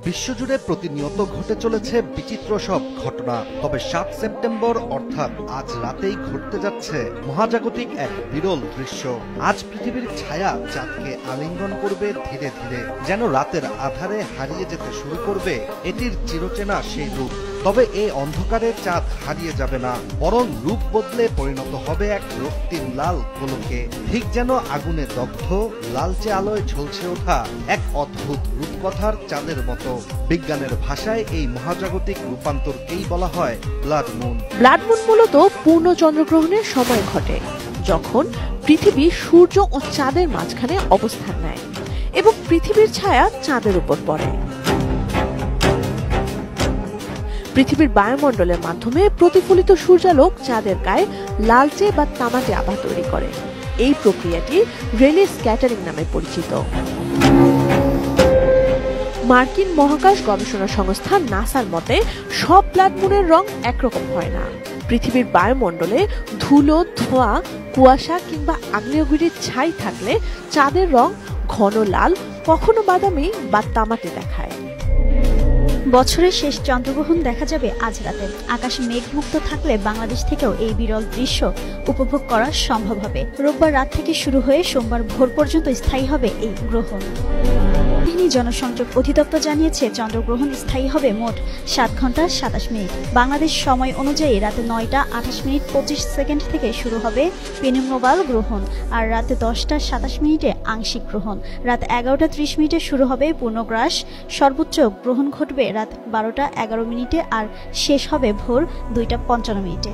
বিশ্বজুড়ে প্রতিনিয়ত ঘটে চলেছে বিচিত্র সব ঘটনা। তবে ৭ সেপ্টেম্বর অর্থাৎ আজ রাতেই ঘটতে যাচ্ছে মহাজাগতিক এক বিরল দৃশ্য। আজ পৃথিবীর ছায়া চাঁদকে আলিঙ্গন করবে ধীরে ধীরে, যেন রাতের আধারে হারিয়ে যেতে শুরু করবে এটির চিরচেনা সেই রূপ। তবে এই অন্ধকারে চাঁদ হারিয়ে যাবে না, বরং রূপ বদলে পরিণত হবে এক রক্তিম লাল গোলকে। ঠিক যেন আগুনে দগ্ধ লালচে আলোয় ঝলসে ওঠা এক অদ্ভুত রূপকথার চাঁদের মতো। বিজ্ঞানের ভাষায় এই মহাজাগতিক রূপান্তরকেই বলা হয় ব্লাড মুন। ব্লাড মুন মূলত পূর্ণ চন্দ্রগ্রহণের সময় ঘটে, যখন পৃথিবী সূর্য ও চাঁদের মাঝখানে অবস্থান নেয় এবং পৃথিবীর ছায়া চাঁদের উপর পড়ে। পৃথিবীর বায়ুমণ্ডলের মাধ্যমে প্রতিফলিত সূর্যালোক চাঁদের গায়ে লালচে বা তামাটে আভা তৈরি করে। এই প্রক্রিয়াটি রেলে স্ক্যাটারিং নামে পরিচিত। মার্কিন মহাকাশ গবেষণা সংস্থা নাসার মতে সব ব্লাড মুনের রং একরকম হয় না। পৃথিবীর বায়ুমণ্ডলে ধুলো, ধোঁয়া, কুয়াশা কিংবা আগ্নেয়গিরির ছাই থাকলে চাঁদের রং ঘন লাল, কখনো বাদামি বা তামাটে দেখায়। বছরের শেষ চন্দ্রগ্রহণ দেখা যাবে আজ রাতে। আকাশে মেঘমুক্ত থাকলে বাংলাদেশ থেকেও এই বিরল দৃশ্য উপভোগ করা সম্ভব হবে। রোববার রাত থেকে শুরু হয়ে সোমবার ভোর পর্যন্ত স্থায়ী হবে এই গ্রহণ। জনসংযোগ অধিদপ্তর জানিয়েছে, চন্দ্রগ্রহণ স্থায়ী হবে মোট 7 ঘন্টা 27 মিনিট। বাংলাদেশ সময় অনুযায়ী রাতে 9টা 28 মিনিট 25 সেকেন্ড থেকে শুরু হবে পেনুম্ব্রাল গ্রহণ, আর রাতে 10টা 27 মিনিটে আংশিক গ্রহণ। রাত 11টা 30 মিনিটে শুরু হবে পূর্ণগ্রাস। সর্বোচ্চ গ্রহণ ঘটবে রাত 12টা 11 মিনিটে আর শেষ হবে ভোর 2টা 55 মিনিটে।